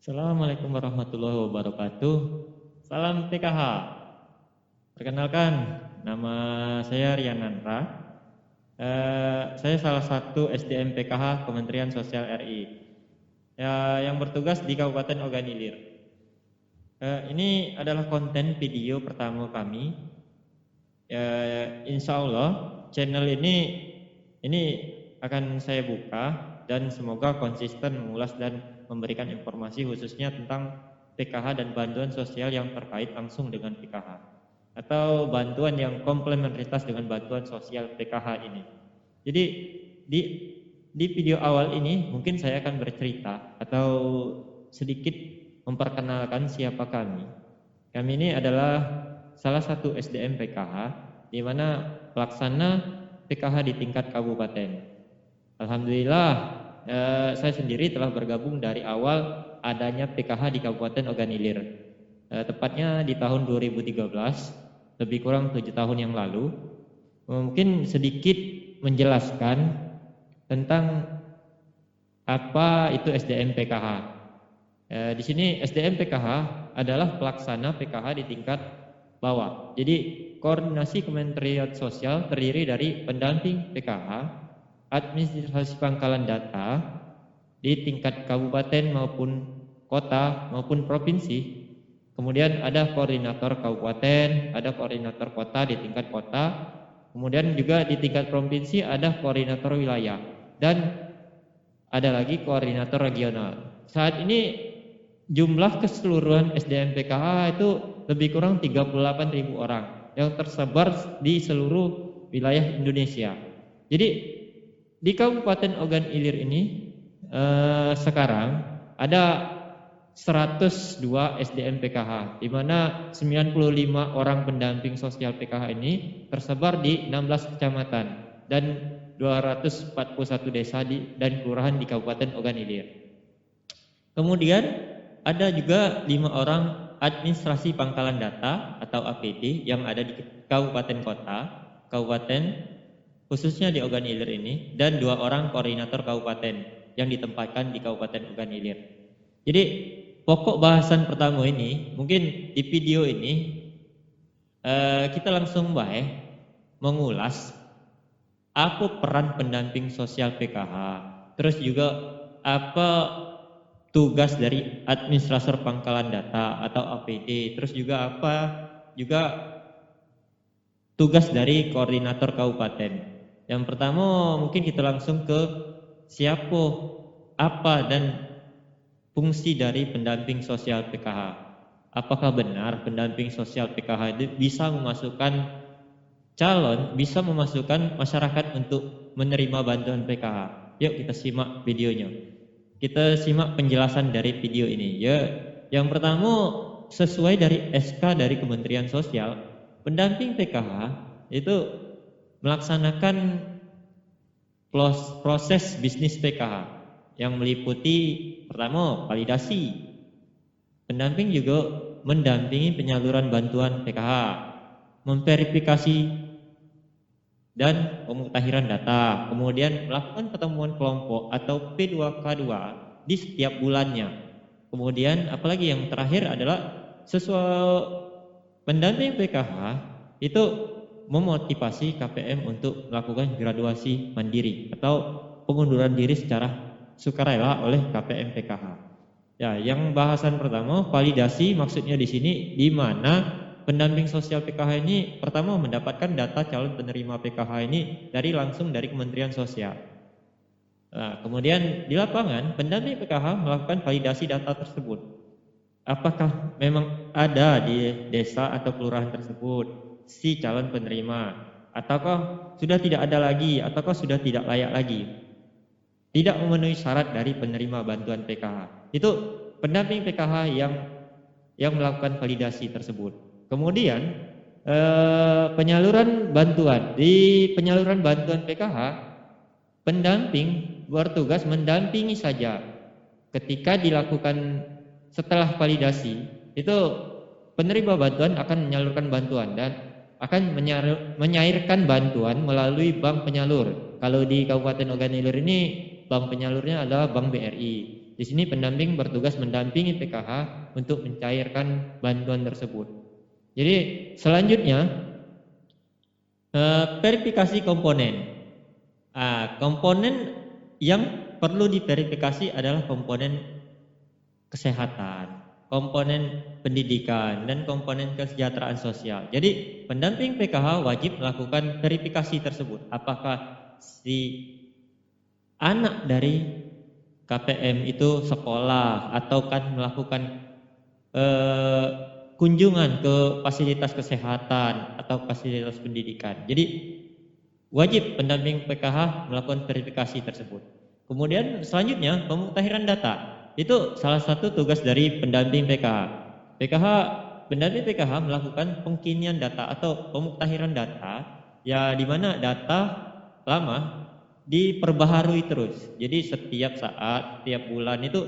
Assalamualaikum warahmatullahi wabarakatuh. Salam PKH. Perkenalkan, nama saya Rian Nandra. Saya salah satu SDM PKH Kementerian Sosial RI yang bertugas di Kabupaten Ogan Ilir. Ini adalah konten video pertama kami. Insya Allah channel ini akan saya buka dan semoga konsisten mengulas dan memberikan informasi khususnya tentang PKH dan bantuan sosial yang terkait langsung dengan PKH atau bantuan yang komplementaritas dengan bantuan sosial PKH ini. Jadi di video awal ini mungkin saya akan bercerita atau sedikit memperkenalkan siapa kami. Kami ini adalah salah satu SDM PKH di mana pelaksana PKH di tingkat kabupaten. Alhamdulillah saya sendiri telah bergabung dari awal adanya PKH di Kabupaten Ogan Ilir. Tepatnya di tahun 2013, lebih kurang 7 tahun yang lalu. Mungkin sedikit menjelaskan tentang apa itu SDM PKH. Di sini SDM PKH adalah pelaksana PKH di tingkat bawah. Jadi koordinasi Kementerian Sosial terdiri dari pendamping PKH, administrasi pangkalan data di tingkat kabupaten maupun kota maupun provinsi. Kemudian ada koordinator kabupaten, ada koordinator kota di tingkat kota. Kemudian juga di tingkat provinsi ada koordinator wilayah dan ada lagi koordinator regional. Saat ini jumlah keseluruhan SDM PKH itu lebih kurang 38.000 orang yang tersebar di seluruh wilayah Indonesia. Jadi di Kabupaten Ogan Ilir ini sekarang ada 102 SDM PKH, di mana 95 orang pendamping sosial PKH ini tersebar di 16 kecamatan dan 241 desa dan kelurahan di Kabupaten Ogan Ilir. Kemudian ada juga 5 orang administrasi pangkalan data atau APD yang ada di kabupaten kota, kabupaten khususnya di Ogan Ilir ini, dan 2 orang koordinator kabupaten yang ditempatkan di Kabupaten Ogan Ilir. Jadi pokok bahasan pertama ini, mungkin di video ini kita langsung mengulas apa peran pendamping sosial PKH, terus juga apa tugas dari administrator pangkalan data atau APD, terus juga apa tugas dari koordinator kabupaten. Yang pertama mungkin kita langsung ke siapa, apa dan fungsi dari pendamping sosial PKH. Apakah benar pendamping sosial PKH itu bisa memasukkan bisa memasukkan masyarakat untuk menerima bantuan PKH? Yuk kita simak videonya. Kita simak penjelasan dari video ini. Ya, yang pertama sesuai dari SK dari Kementerian Sosial, pendamping PKH itu melaksanakan proses bisnis PKH yang meliputi pertama validasi. Pendamping juga mendampingi penyaluran bantuan PKH, memverifikasi dan pemutahiran data, kemudian melakukan pertemuan kelompok atau P2K2 di setiap bulannya. Kemudian apalagi yang terakhir adalah sesuai pendamping PKH itu memotivasi KPM untuk melakukan graduasi mandiri atau pengunduran diri secara sukarela oleh KPM PKH. Ya, yang bahasan pertama validasi, maksudnya di sini di mana pendamping sosial PKH ini pertama mendapatkan data calon penerima PKH ini langsung dari Kementerian Sosial. Nah, kemudian di lapangan pendamping PKH melakukan validasi data tersebut. Apakah memang ada di desa atau kelurahan tersebut si calon penerima, ataukah sudah tidak ada lagi, ataukah sudah tidak layak lagi, tidak memenuhi syarat dari penerima bantuan PKH. Itu pendamping PKH yang melakukan validasi tersebut. Kemudian penyaluran bantuan. Di penyaluran bantuan PKH, pendamping bertugas mendampingi saja. Ketika dilakukan setelah validasi, itu penerima bantuan akan menyalurkan bantuan dan akan menyairkan bantuan melalui bank penyalur. Kalau di Kabupaten Ogan Ilir ini bank penyalurnya adalah Bank BRI. Di Di sini pendamping bertugas mendampingi PKH untuk mencairkan bantuan tersebut. Jadi selanjutnya verifikasi komponen. Komponen yang perlu diverifikasi adalah komponen kesehatan, komponen pendidikan, dan komponen kesejahteraan sosial. Jadi pendamping PKH wajib melakukan verifikasi tersebut. Apakah si anak dari KPM itu sekolah atau kan melakukan kunjungan ke fasilitas kesehatan atau fasilitas pendidikan. Jadi wajib pendamping PKH melakukan verifikasi tersebut. Kemudian selanjutnya pemutahiran data. Itu salah satu tugas dari pendamping PKH. Pendamping PKH melakukan pengkinian data atau pemutahiran data ya di mana data lama diperbaharui terus. Jadi setiap saat, setiap bulan itu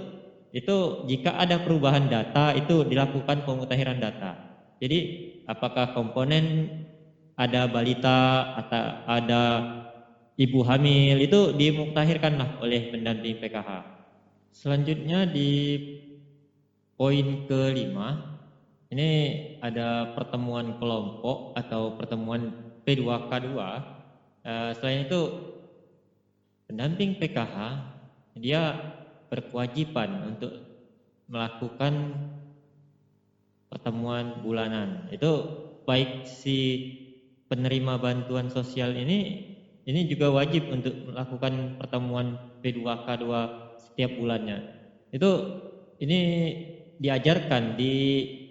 jika ada perubahan data itu dilakukan pemutahiran data. Jadi apakah komponen ada balita atau ada ibu hamil itu dimuktahirkanlah oleh pendamping PKH. Selanjutnya di poin kelima ini ada pertemuan kelompok atau pertemuan P2K2. Selain itu pendamping PKH dia berkewajiban untuk melakukan pertemuan bulanan. Itu baik si penerima bantuan sosial ini juga wajib untuk melakukan pertemuan P2K2 setiap bulannya. Ini diajarkan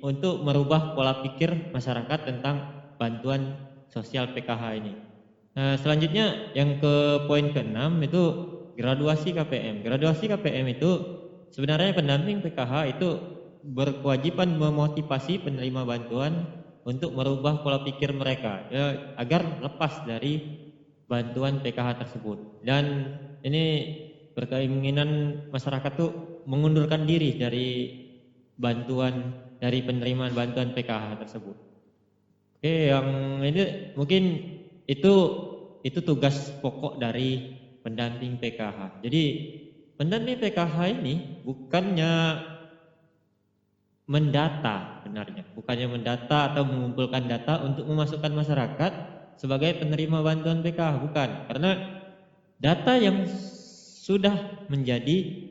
untuk merubah pola pikir masyarakat tentang bantuan sosial PKH ini. Nah, selanjutnya yang ke poin ke-6 itu graduasi KPM. Graduasi KPM itu sebenarnya pendamping PKH itu berkewajiban memotivasi penerima bantuan untuk merubah pola pikir mereka ya, agar lepas dari bantuan PKH tersebut. Dan ini berkeinginan masyarakat tuh mengundurkan diri dari penerimaan bantuan PKH tersebut. Oke, yang ini mungkin itu tugas pokok dari pendamping PKH. Jadi pendamping PKH ini bukannya mendata atau mengumpulkan data untuk memasukkan masyarakat sebagai penerima bantuan PKH, bukan. Karena data yang sudah menjadi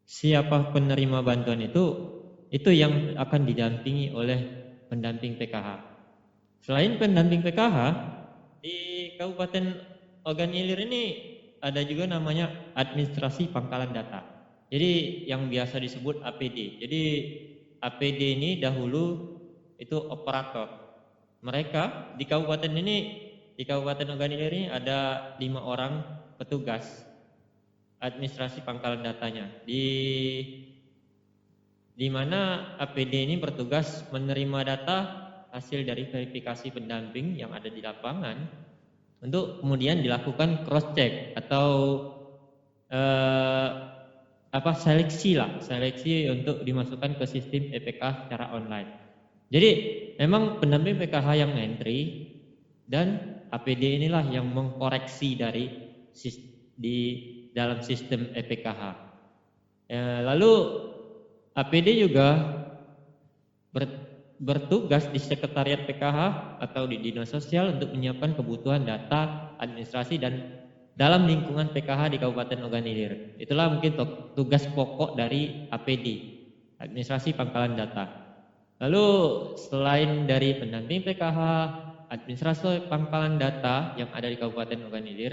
siapa penerima bantuan itu yang akan didampingi oleh pendamping PKH. Selain pendamping PKH, di Kabupaten Ogan Ilir ini ada juga namanya administrasi pangkalan data. Jadi yang biasa disebut APD. Jadi APD ini dahulu itu operator. Mereka di Kabupaten Ogan Ilir ini ada 5 orang petugas administrasi pangkalan datanya. Di mana APD ini bertugas menerima data hasil dari verifikasi pendamping yang ada di lapangan untuk kemudian dilakukan cross check atau seleksi untuk dimasukkan ke sistem EPK secara online. Jadi memang pendamping PKH yang entry dan APD inilah yang mengkoreksi di dalam sistem EPKH. Lalu APD juga bertugas di sekretariat PKH atau di dinas sosial untuk menyiapkan kebutuhan data administrasi dan dalam lingkungan PKH di Kabupaten Ogan Ilir. Itulah mungkin tugas pokok dari APD, administrasi pangkalan data. Lalu selain dari pendamping PKH, administrasi pangkalan data yang ada di Kabupaten Ogan Ilir,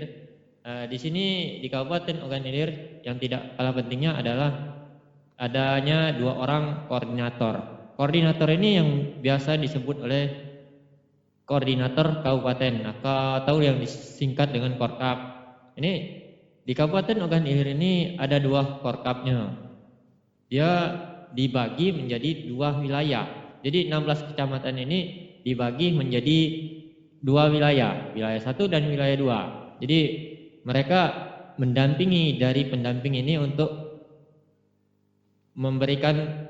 di sini di Kabupaten Ogan Ilir yang tidak kalah pentingnya adalah adanya 2 orang koordinator. Koordinator ini yang biasa disebut oleh koordinator kabupaten atau yang disingkat dengan Korkap. Ini di Kabupaten Ogan Ilir ini ada 2 Korkapnya. Dia dibagi menjadi 2 wilayah. Jadi 16 kecamatan ini dibagi menjadi 2 wilayah, wilayah 1 dan wilayah 2. Jadi mereka mendampingi dari pendamping ini untuk memberikan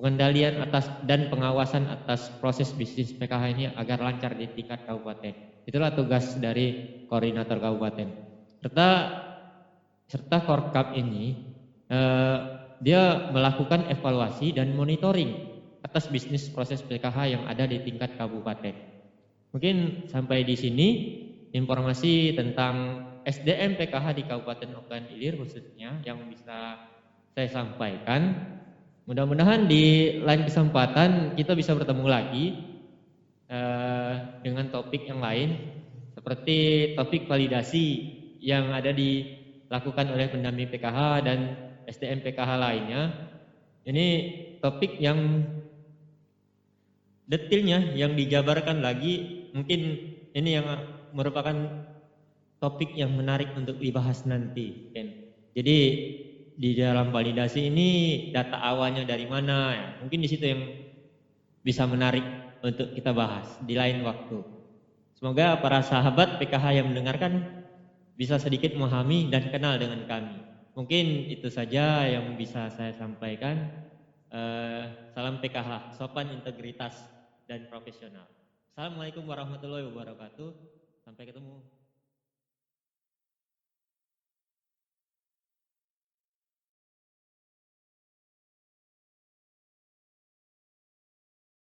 pengendalian atas dan pengawasan atas proses bisnis PKH ini agar lancar di tingkat kabupaten. Itulah tugas dari koordinator kabupaten. Serta serta Korkap ini dia melakukan evaluasi dan monitoring atas bisnis proses PKH yang ada di tingkat kabupaten. Mungkin sampai di sini informasi tentang SDM PKH di Kabupaten Ogan Ilir khususnya yang bisa saya sampaikan. Mudah-mudahan di lain kesempatan kita bisa bertemu lagi dengan topik yang lain seperti topik validasi yang ada dilakukan oleh pendamping PKH dan SDM PKH lainnya. Ini topik yang detailnya yang dijabarkan lagi, mungkin ini yang merupakan topik yang menarik untuk dibahas nanti, Ken. Jadi di dalam validasi ini data awalnya dari mana ya? Mungkin di situ yang bisa menarik untuk kita bahas di lain waktu. Semoga para sahabat PKH yang mendengarkan bisa sedikit memahami dan kenal dengan kami. Mungkin itu saja yang bisa saya sampaikan. Salam PKH, sopan, integritas, dan profesional. Assalamualaikum warahmatullahi wabarakatuh. Sampai ketemu.